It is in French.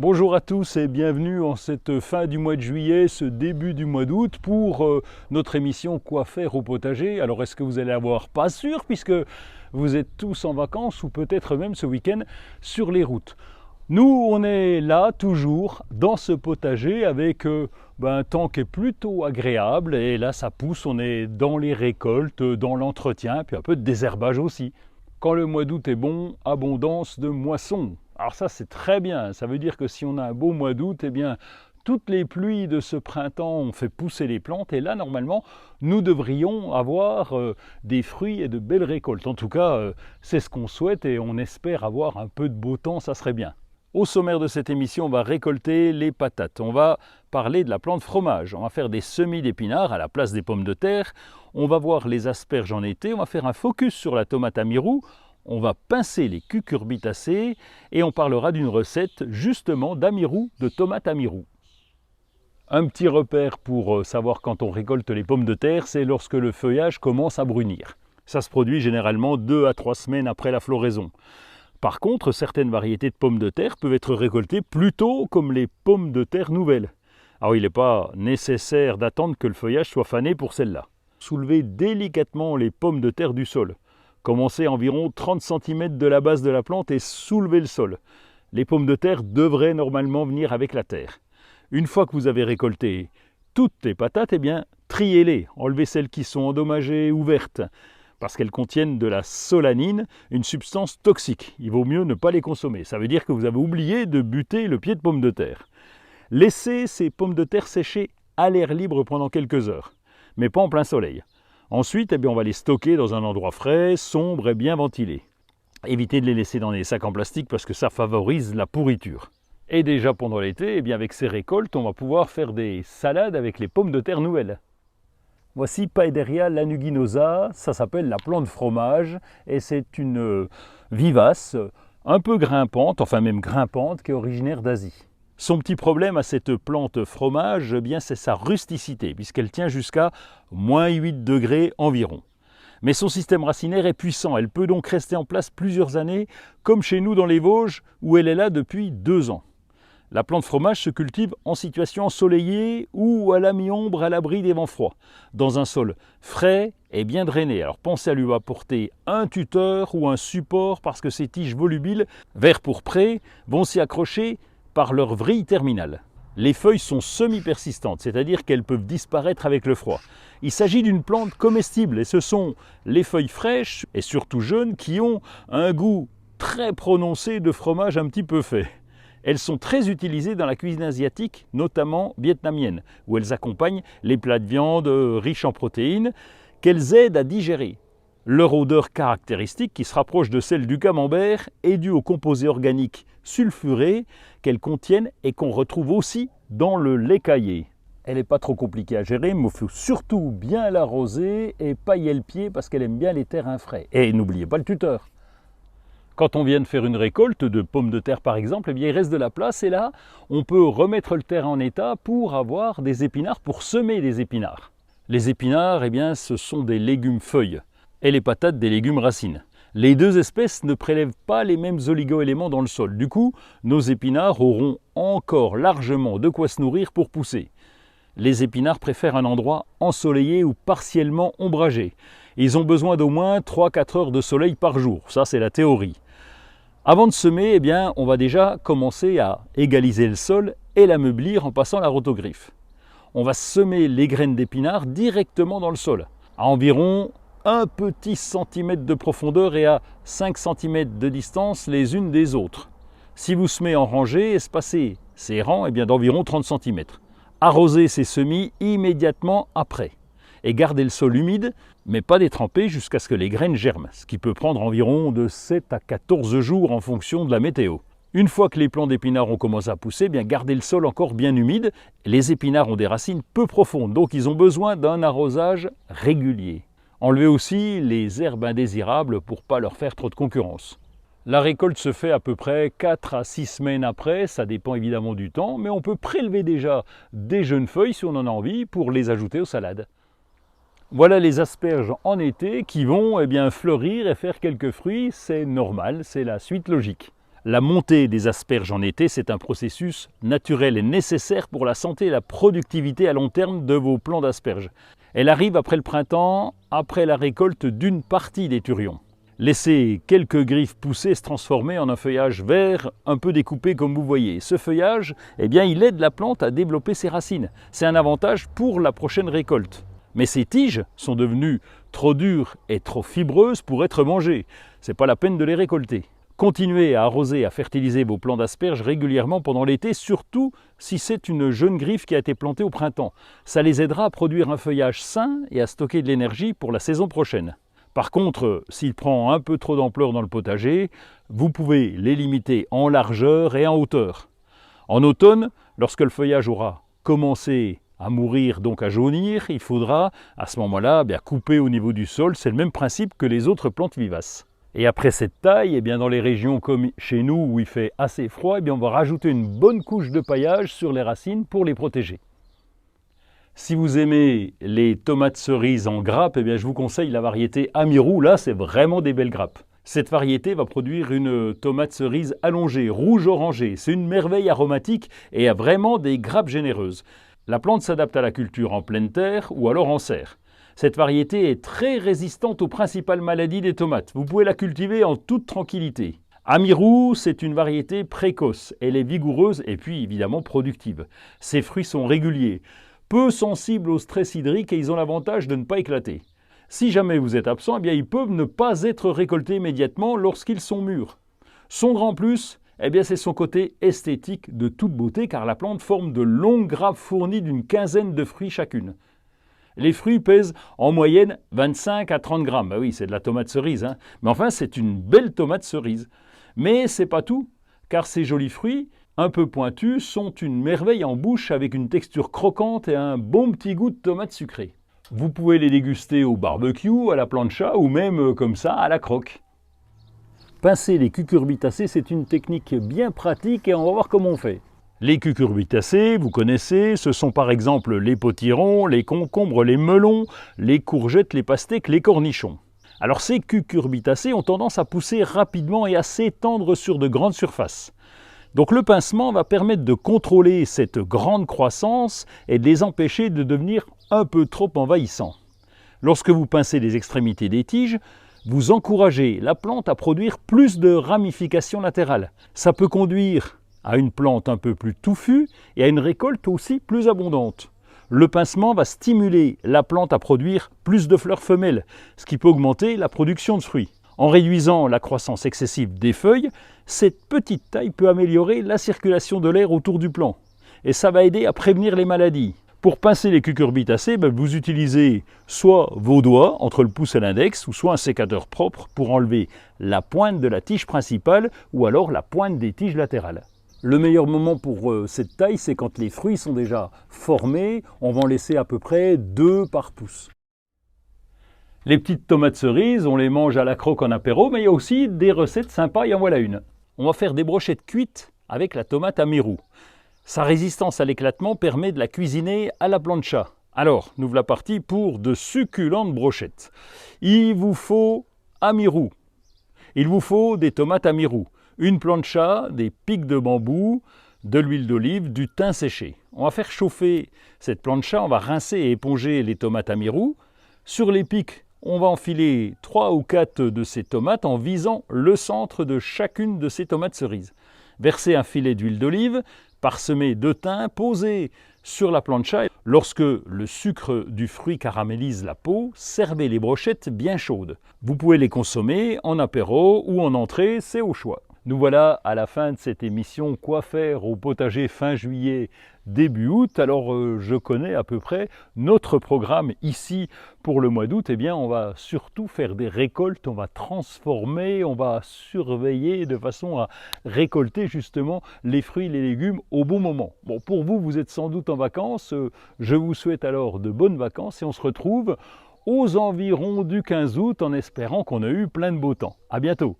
Bonjour à tous et bienvenue en cette fin du mois de juillet, ce début du mois d'août pour notre émission Quoi faire au potager. Alors est-ce que vous allez avoir? Pas sûr, puisque vous êtes tous en vacances ou peut-être même ce week-end sur les routes. Nous, on est là toujours dans ce potager avec un temps qui est plutôt agréable et là ça pousse, on est dans les récoltes, dans l'entretien, puis un peu de désherbage aussi. Quand le mois d'août est bon, abondance de moissons. Alors ça c'est très bien, ça veut dire que si on a un beau mois d'août, eh bien toutes les pluies de ce printemps ont fait pousser les plantes et là normalement nous devrions avoir des fruits et de belles récoltes. En tout cas c'est ce qu'on souhaite et on espère avoir un peu de beau temps, ça serait bien. Au sommaire de cette émission, on va récolter les patates. On va parler de la plante fromage. On va faire des semis d'épinards à la place des pommes de terre. On va voir les asperges en été. On va faire un focus sur la tomate à mirou. On va pincer les cucurbitacées et on parlera d'une recette justement d'amirou, de tomate à mirou. Un petit repère pour savoir quand on récolte les pommes de terre, c'est lorsque le feuillage commence à brunir. Ça se produit généralement 2 à 3 semaines après la floraison. Par contre, certaines variétés de pommes de terre peuvent être récoltées plus tôt, comme les pommes de terre nouvelles. Alors il n'est pas nécessaire d'attendre que le feuillage soit fané pour celle-là. Soulevez délicatement les pommes de terre du sol. Commencez à environ 30 cm de la base de la plante et soulevez le sol. Les pommes de terre devraient normalement venir avec la terre. Une fois que vous avez récolté toutes les patates, eh bien, triez-les, enlevez celles qui sont endommagées ou vertes, parce qu'elles contiennent de la solanine, une substance toxique. Il vaut mieux ne pas les consommer. Ça veut dire que vous avez oublié de buter le pied de pomme de terre. Laissez ces pommes de terre sécher à l'air libre pendant quelques heures, mais pas en plein soleil. Ensuite, on va les stocker dans un endroit frais, sombre et bien ventilé. Évitez de les laisser dans des sacs en plastique parce que ça favorise la pourriture. Et déjà pendant l'été, avec ces récoltes, on va pouvoir faire des salades avec les pommes de terre nouvelles. Voici Paederia lanuginosa, ça s'appelle la plante fromage et c'est une vivace, un peu grimpante, enfin même grimpante, qui est originaire d'Asie. Son petit problème à cette plante fromage, c'est sa rusticité, puisqu'elle tient jusqu'à -8 degrés environ. Mais son système racinaire est puissant, elle peut donc rester en place plusieurs années, comme chez nous dans les Vosges, où elle est là depuis 2 ans. La plante fromage se cultive en situation ensoleillée ou à la mi-ombre à l'abri des vents froids, dans un sol frais et bien drainé. Alors pensez à lui apporter un tuteur ou un support parce que ces tiges volubiles, vert pourpré, vont s'y accrocher par leur vrille terminale. Les feuilles sont semi-persistantes, c'est-à-dire qu'elles peuvent disparaître avec le froid. Il s'agit d'une plante comestible et ce sont les feuilles fraîches et surtout jeunes qui ont un goût très prononcé de fromage un petit peu fait. Elles sont très utilisées dans la cuisine asiatique, notamment vietnamienne, où elles accompagnent les plats de viande riches en protéines qu'elles aident à digérer. Leur odeur caractéristique, qui se rapproche de celle du camembert, est due aux composés organiques sulfurés qu'elles contiennent et qu'on retrouve aussi dans le lait caillé. Elle n'est pas trop compliquée à gérer, mais il faut surtout bien l'arroser et pailler le pied parce qu'elle aime bien les terrains frais. Et n'oubliez pas le tuteur. Quand on vient de faire une récolte de pommes de terre par exemple, il reste de la place et là, on peut remettre le terrain en état pour avoir des épinards, pour semer des épinards. Les épinards, ce sont des légumes feuilles et les patates des légumes racines. Les deux espèces ne prélèvent pas les mêmes oligo-éléments dans le sol. Du coup, nos épinards auront encore largement de quoi se nourrir pour pousser. Les épinards préfèrent un endroit ensoleillé ou partiellement ombragé. Ils ont besoin d'au moins 3-4 heures de soleil par jour. Ça, c'est la théorie. Avant de semer, on va déjà commencer à égaliser le sol et l'ameublir en passant la rotogriffe. On va semer les graines d'épinards directement dans le sol, à environ un petit centimètre de profondeur et à 5 cm de distance les unes des autres. Si vous semez en rangée, espacez ces rangs d'environ 30 cm. Arrosez ces semis immédiatement après et gardez le sol humide, mais pas détrempé jusqu'à ce que les graines germent, ce qui peut prendre environ de 7 à 14 jours en fonction de la météo. Une fois que les plants d'épinards ont commencé à pousser, gardez le sol encore bien humide. Les épinards ont des racines peu profondes, donc ils ont besoin d'un arrosage régulier. Enlevez aussi les herbes indésirables pour ne pas leur faire trop de concurrence. La récolte se fait à peu près 4 à 6 semaines après, ça dépend évidemment du temps, mais on peut prélever déjà des jeunes feuilles si on en a envie pour les ajouter aux salades. Voilà les asperges en été qui vont fleurir et faire quelques fruits, c'est normal, c'est la suite logique. La montée des asperges en été, c'est un processus naturel et nécessaire pour la santé et la productivité à long terme de vos plants d'asperges. Elle arrive après le printemps, après la récolte d'une partie des turions. Laissez quelques griffes pousser et se transformer en un feuillage vert un peu découpé comme vous voyez. Ce feuillage, il aide la plante à développer ses racines. C'est un avantage pour la prochaine récolte. Mais ces tiges sont devenues trop dures et trop fibreuses pour être mangées. Ce n'est pas la peine de les récolter. Continuez à arroser et à fertiliser vos plants d'asperges régulièrement pendant l'été, surtout si c'est une jeune griffe qui a été plantée au printemps. Ça les aidera à produire un feuillage sain et à stocker de l'énergie pour la saison prochaine. Par contre, s'il prend un peu trop d'ampleur dans le potager, vous pouvez les limiter en largeur et en hauteur. En automne, lorsque le feuillage aura commencé à mourir, donc à jaunir, il faudra à ce moment-là couper au niveau du sol. C'est le même principe que les autres plantes vivaces. Et après cette taille, dans les régions comme chez nous où il fait assez froid, on va rajouter une bonne couche de paillage sur les racines pour les protéger. Si vous aimez les tomates cerises en grappe, je vous conseille la variété Amirou. Là, c'est vraiment des belles grappes. Cette variété va produire une tomate cerise allongée, rouge-orangée. C'est une merveille aromatique et a vraiment des grappes généreuses. La plante s'adapte à la culture en pleine terre ou alors en serre. Cette variété est très résistante aux principales maladies des tomates. Vous pouvez la cultiver en toute tranquillité. Amirou, c'est une variété précoce. Elle est vigoureuse et puis évidemment productive. Ses fruits sont réguliers, peu sensibles au stress hydrique et ils ont l'avantage de ne pas éclater. Si jamais vous êtes absent, ils peuvent ne pas être récoltés immédiatement lorsqu'ils sont mûrs. Son grand plus, c'est son côté esthétique de toute beauté car la plante forme de longues grappes fournies d'une quinzaine de fruits chacune. Les fruits pèsent en moyenne 25 à 30 grammes. Oui, c'est de la tomate cerise, mais enfin c'est une belle tomate cerise. Mais c'est pas tout, car ces jolis fruits, un peu pointus, sont une merveille en bouche avec une texture croquante et un bon petit goût de tomate sucrée. Vous pouvez les déguster au barbecue, à la plancha ou même comme ça à la croque. Pincer les cucurbitacées, c'est une technique bien pratique et on va voir comment on fait. Les cucurbitacées, vous connaissez, ce sont par exemple les potirons, les concombres, les melons, les courgettes, les pastèques, les cornichons. Alors ces cucurbitacées ont tendance à pousser rapidement et à s'étendre sur de grandes surfaces. Donc le pincement va permettre de contrôler cette grande croissance et de les empêcher de devenir un peu trop envahissants. Lorsque vous pincez les extrémités des tiges, vous encouragez la plante à produire plus de ramifications latérales. Ça peut conduire à une plante un peu plus touffue et à une récolte aussi plus abondante. Le pincement va stimuler la plante à produire plus de fleurs femelles, ce qui peut augmenter la production de fruits. En réduisant la croissance excessive des feuilles, cette petite taille peut améliorer la circulation de l'air autour du plant. Et ça va aider à prévenir les maladies. Pour pincer les cucurbitacées, vous utilisez soit vos doigts entre le pouce et l'index, ou soit un sécateur propre pour enlever la pointe de la tige principale ou alors la pointe des tiges latérales. Le meilleur moment pour cette taille, c'est quand les fruits sont déjà formés. On va en laisser à peu près 2 par pouce. Les petites tomates cerises, on les mange à la croque en apéro, mais il y a aussi des recettes sympas, et en voilà une. On va faire des brochettes cuites avec la tomate Amirou. Sa résistance à l'éclatement permet de la cuisiner à la plancha. Alors, nous voilà partis pour de succulentes brochettes. Il vous faut Amirou. Il vous faut des tomates Amirou, une plancha, des pics de bambou, de l'huile d'olive, du thym séché. On va faire chauffer cette plancha, on va rincer et éponger les tomates Amirou. Sur les pics, on va enfiler 3 ou 4 de ces tomates en visant le centre de chacune de ces tomates cerises. Versez un filet d'huile d'olive, parsemé de thym, posé sur la plancha. Lorsque le sucre du fruit caramélise la peau, servez les brochettes bien chaudes. Vous pouvez les consommer en apéro ou en entrée, c'est au choix. Nous voilà à la fin de cette émission Quoi faire au potager fin juillet, début août. Alors je connais à peu près notre programme ici pour le mois d'août. On va surtout faire des récoltes, on va transformer, on va surveiller de façon à récolter justement les fruits et les légumes au bon moment. Bon, pour vous, vous êtes sans doute en vacances. Je vous souhaite alors de bonnes vacances et on se retrouve aux environs du 15 août en espérant qu'on a eu plein de beau temps. À bientôt.